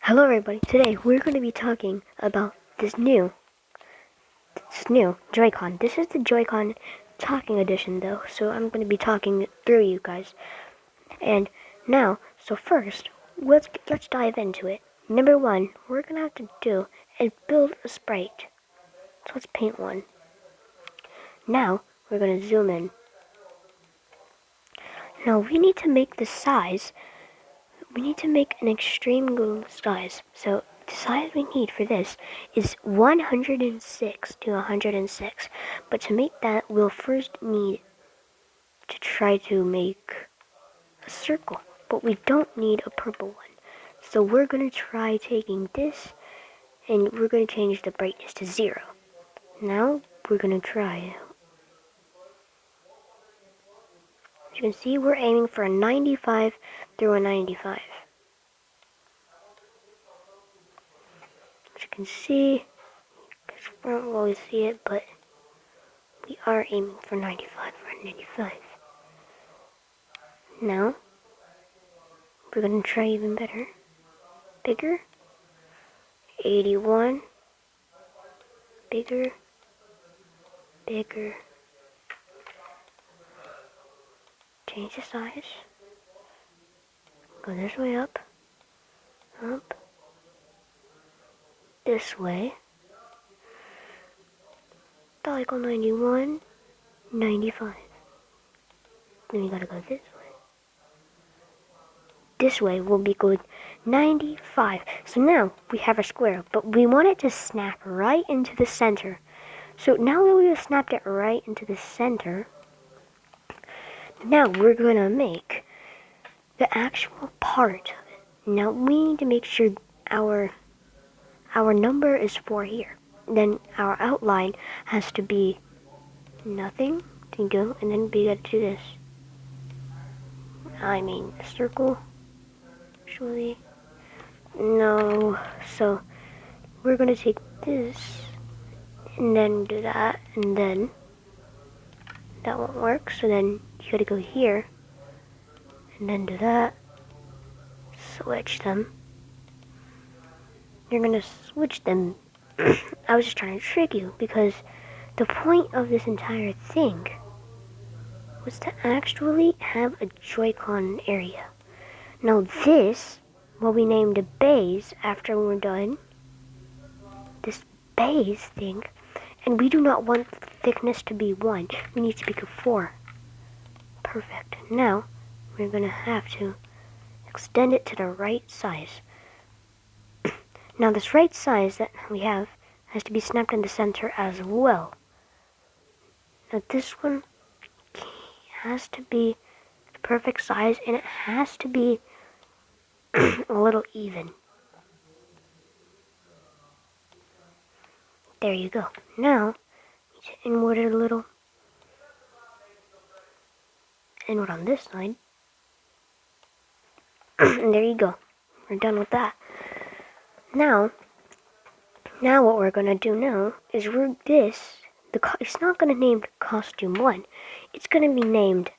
Hello everybody, today we're going to be talking about this new Joy-Con. This is the Joy-Con talking edition though, so I'm going to be talking through you guys. And now, so first, let's dive into it. Number one, we're going to have to do is build a sprite. So let's paint one. Now, we're going to zoom in. Now we need to make the size. We need to make an extreme little size. So the size we need for this is 106 to 106. But to make that, we'll first need to try to make a circle. But we don't need a purple one. So we're going to try taking this and we're going to change the brightness to 0. Now we're going to try. As you can see, we're aiming for a 95 through a 95. As you can see, because we don't always see it, but we are aiming for 95 for 95. Now, we're going to try even better. Bigger. 81. Bigger. Bigger. Change the size. Go this way up. Up. This way. Like 91. 95. Then we gotta go this way. This way will be good 95. So now we have a square, but we want it to snap right into the center. So now that we have snapped it right into the center, now we're gonna make the actual part of it. Now we need to make sure our number is 4 here. Then our outline has to be nothing to go, and then we gotta do this. I mean, circle. Actually, no. So we're gonna take this and then do that, and then that won't work. So then you gotta go here and then do that. Switch them. You're gonna switch them. I was just trying to trick you because the point of this entire thing was to actually have a Joy-Con area. Now this will be named a base after we're done. This base thing, and we do not want the thickness to be 1. We need to make it 4. Perfect. Now we're gonna have to extend it to the right size. Now this right size that we have has to be snapped in the center as well. Now this one has to be the perfect size, and it has to be a little even. There you go. Now, inward it a little. Inward on this side. And there you go. We're done with that. Now what we're gonna do now is it's not gonna be named Costume 1. It's gonna be named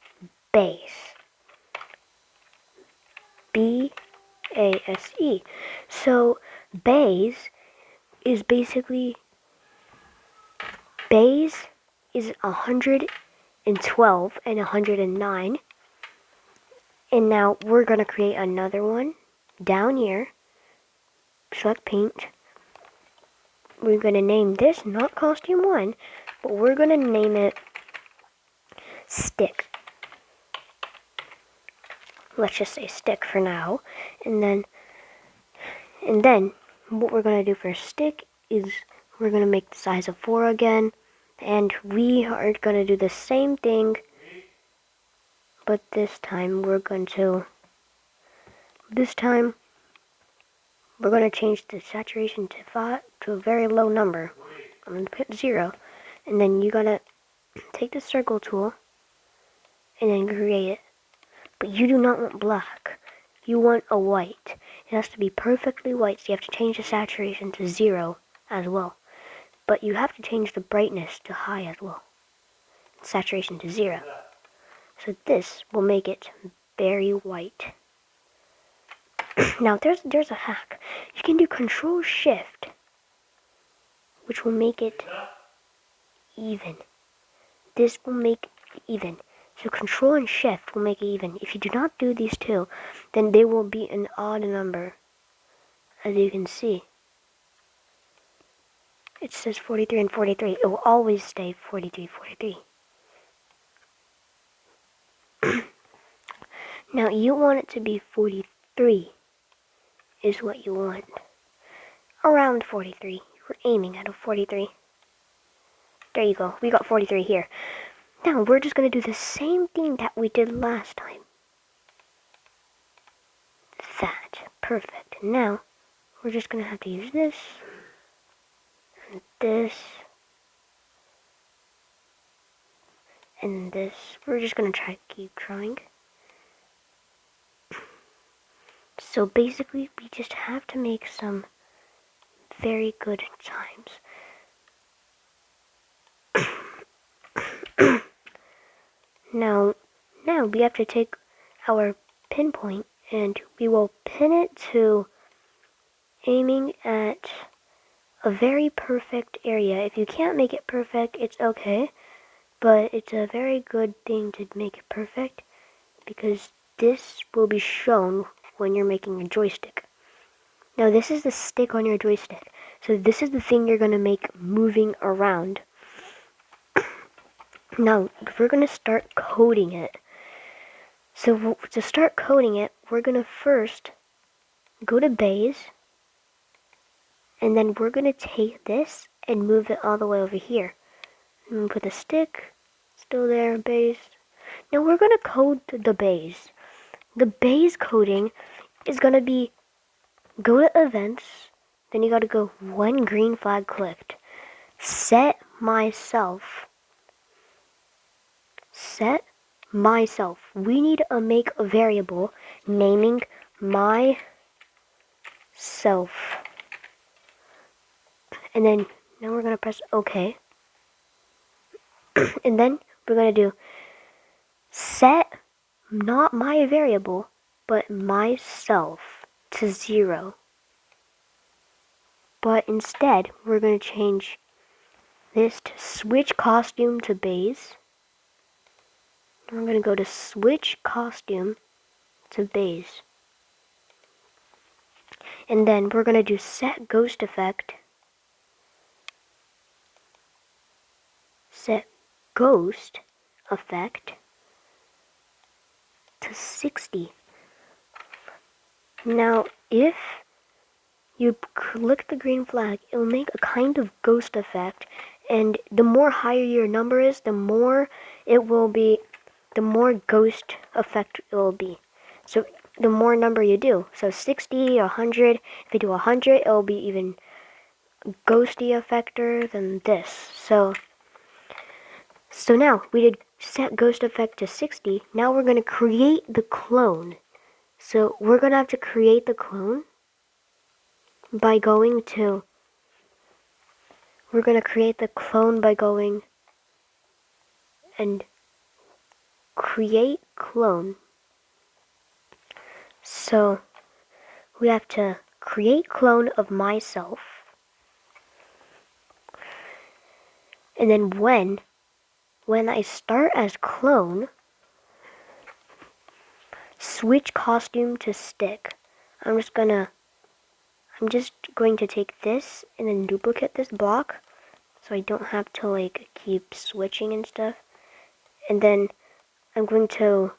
Base. B-A-S-E. So, Base is basically... Base is 112 and 109. And now we're gonna create another one down here. Select paint. We're gonna name this not Costume 1, but we're gonna name it Stick. Let's just say Stick for now. And then what we're gonna do for Stick is we're gonna make the size of 4 again, and we are gonna do the same thing, but this time we're going to change the saturation to 5 to a very low number. I'm gonna put 0, and then you gotta take the circle tool and then create it. But you do not want black. You want a white. It has to be perfectly white, so you have to change the saturation to 0 as well. But you have to change the brightness to high as well. Saturation to 0. So this will make it very white. Now there's a hack. You can do Control Shift, which will make it even. This will make it even. So Control and Shift will make it even. If you do not do these two, then they will be an odd number, as you can see. It says 43 and 43. It will always stay 43, 43. Now you want it to be 43 is what you want. Around 43. We're aiming at a 43. There you go. We got 43 here. Now we're just going to do the same thing that we did last time. That. Perfect. Now we're just going to have to use this and this and this. We're just going to try to keep trying. So basically we just have to make some very good chimes. Now we have to take our pinpoint and we will pin it to aiming at a very perfect area. If you can't make it perfect, it's okay, but it's a very good thing to make it perfect because this will be shown when you're making a joystick. Now this is the stick on your joystick, so this is the thing you're going to make moving around. Now we're going to start coding it. So to start coding it, we're going to first go to base, and then we're going to take this and move it all the way over here. And put the stick, still there, base. Now we're going to code the base. The base coding is going to be, go to events, then you got to go one green flag clicked. Set myself. Set myself. We need to make a variable naming myself. And then now we're going to press OK. And then we're going to do set not my variable, but myself to 0. But instead, we're going to change this to switch costume to base. And we're going to go to switch costume to base. And then we're going to do set ghost effect. Set ghost effect to 60. Now, if you click the green flag, it'll make a kind of ghost effect, and the more higher your number is, the more it will be, the more ghost effect it will be. So the more number you do, so 60, 100, if you do 100, it'll be even ghosty effector than this. So now we did set ghost effect to 60. Now we're going to create the clone. So we're going to have to create the clone by going to, we're going to create the clone by going and create clone. So we have to create clone of myself. And then when I start as clone, switch costume to stick. I'm just going to take this and then duplicate this block so I don't have to like keep switching and stuff. And then I'm going to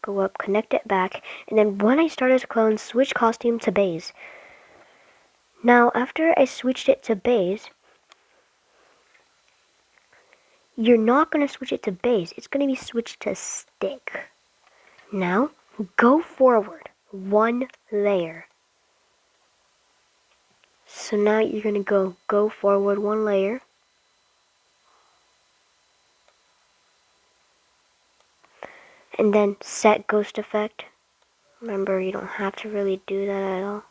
go up, connect it back, and then when I start as a clone, switch costume to base. Now after I switched it to base, you're not going to switch it to base, it's going to be switched to stick. Now go forward one layer. So now you're going to go forward one layer. And then set ghost effect. Remember, you don't have to really do that at all.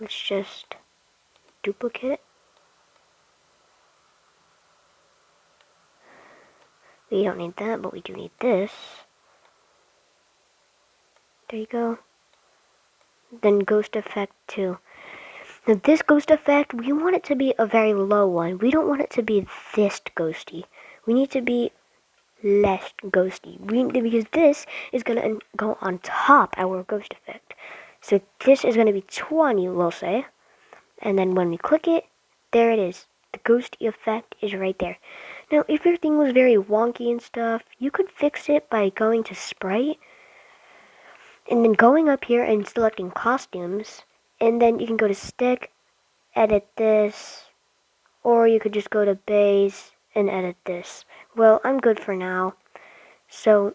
Let's just duplicate it. We don't need that, but we do need this. There you go. Then ghost effect 2. Now this ghost effect, we want it to be a very low one. We don't want it to be this ghosty. We need to be less ghosty. Because this is going to go on top our ghost effect. So this is going to be 20, we'll say. And then when we click it, there it is. The ghosty effect is right there. Now, if your thing was very wonky and stuff, you could fix it by going to Sprite, and then going up here and selecting costumes, and then you can go to stick, edit this, or you could just go to base and edit this. Well, I'm good for now. So,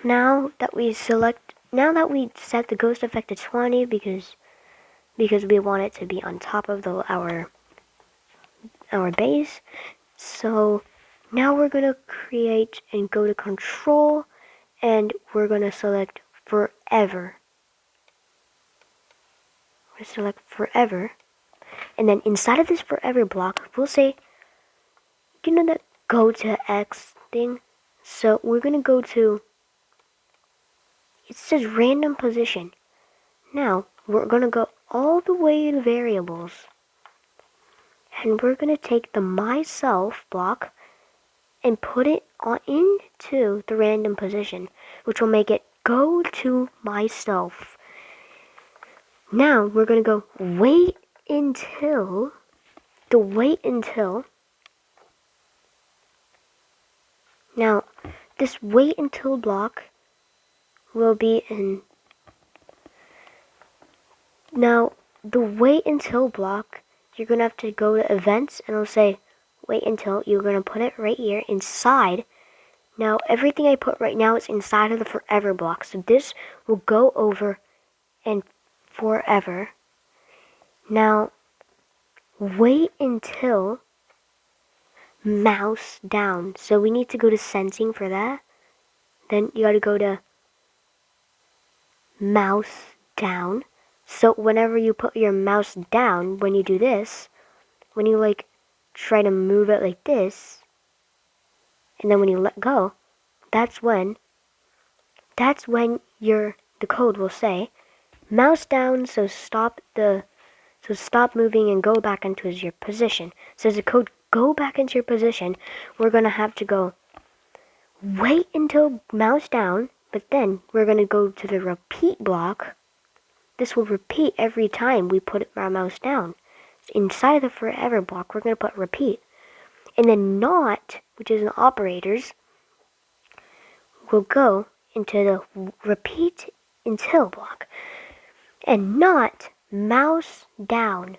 now that we set the ghost effect to 20 because we want it to be on top of our base. So now we're gonna create and go to control, and we're gonna select forever. We're gonna select forever, and then inside of this forever block, we'll say, you know that go to X thing? So we're gonna go to, it says random position. Now we're gonna go all the way in variables, and we're gonna take the myself block and put it into the random position, which will make it go to myself. Now we're gonna go wait until. Now this wait until block will be in. Now the wait until block, you're gonna have to go to events, and it'll say wait until. You're gonna put it right here inside. Now, everything I put right now is inside of the forever block. So this will go over and forever. Now, wait until mouse down. So we need to go to sensing for that. Then you gotta go to mouse down. So whenever you put your mouse down, when you do this, when you like try to move it like this, and then when you let go, that's when the code will say mouse down, so stop moving and go back into your position. So as the code go back into your position, we're gonna have to go wait until mouse down, but then we're gonna go to the repeat block. This will repeat every time we put our mouse down. Inside of the forever block, we're gonna put repeat. And then not, which is an operators, will go into the repeat until block. And not mouse down.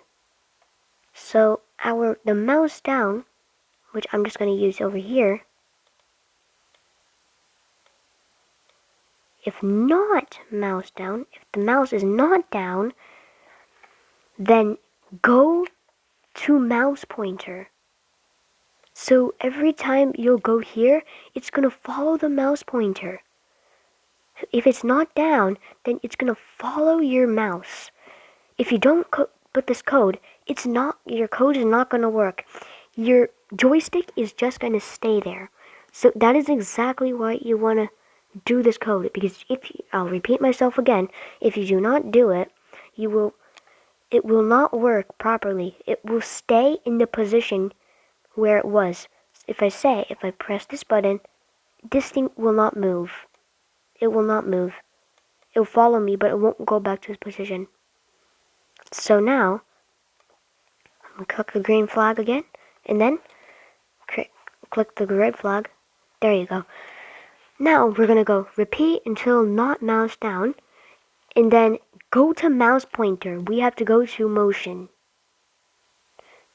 So the mouse down, which I'm just going to use over here, if not mouse down, if the mouse is not down, then go to mouse pointer. So every time you'll go here, it's going to follow the mouse pointer. If it's not down, then it's going to follow your mouse. If you don't put this code, your code is not going to work. Your joystick is just going to stay there. So that is exactly why you want to do this code. Because I'll repeat myself again, if you do not do it, it will not work properly. It will stay in the position where it was. If I press this button, this thing will not move. It will not move. It will follow me, but it won't go back to its position. So now, I'm going to click the green flag again, and then click the red flag. There you go. Now we're going to go repeat until not mouse down, and then go to mouse pointer. We have to go to motion.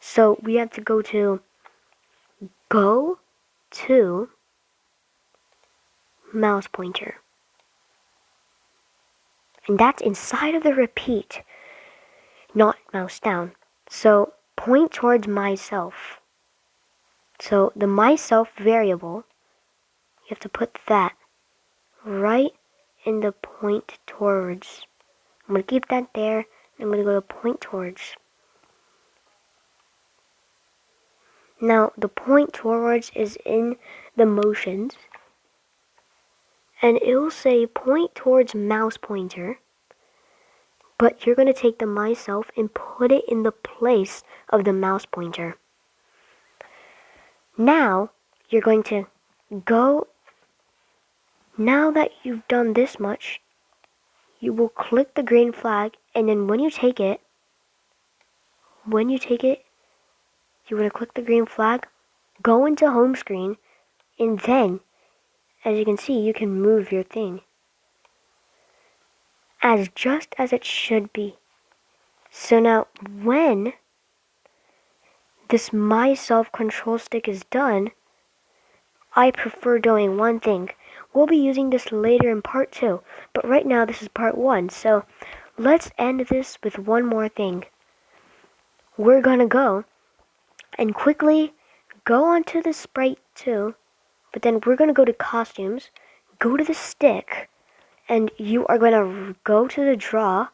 So we have to go to mouse pointer. And that's inside of the repeat, not mouse down. So point towards myself. So the myself variable, you have to put that right in the point towards. I'm going to keep that there, and I'm going to go to point towards. Now the point towards is in the motions, and it will say point towards mouse pointer, but you're going to take the myself and put it in the place of the mouse pointer. Now, you're going to go, now that you've done this much, you will click the green flag, and then when you take it, you're going to click the green flag, go into home screen, and then, as you can see, you can move your thing. Just as it should be. So now, when this my self-control stick is done, I prefer doing one thing. We'll be using this later in part 2, but right now this is part 1, so let's end this with one more thing. We're gonna go and quickly go onto the sprite 2, but then we're gonna go to costumes, go to the stick, and you are gonna go to the draw,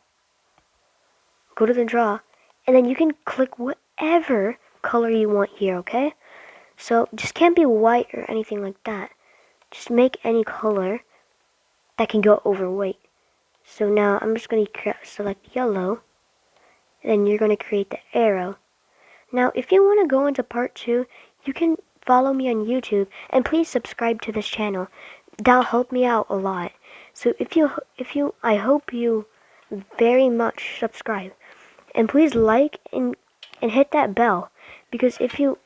and then you can click whatever color you want here, okay? So just can't be white or anything like that. Just make any color that can go over white. So now I'm just going to select yellow, and then you're going to create the arrow. Now if you want to go into part 2, you can follow me on YouTube, and please subscribe to this channel. That'll help me out a lot. So I hope you very much subscribe. And please like and hit that bell, because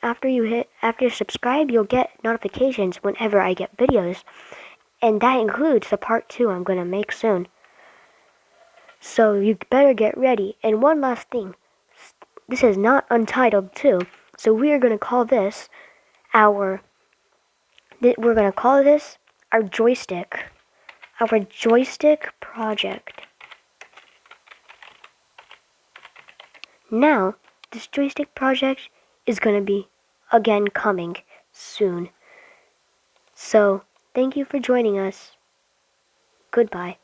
after you subscribe, you'll get notifications whenever I get videos, and that includes the part 2 I'm gonna make soon. So you better get ready. And one last thing, this is not Untitled 2, so we're gonna call this our joystick project. Now, this joystick project is going to be, again, coming soon. So, thank you for joining us. Goodbye.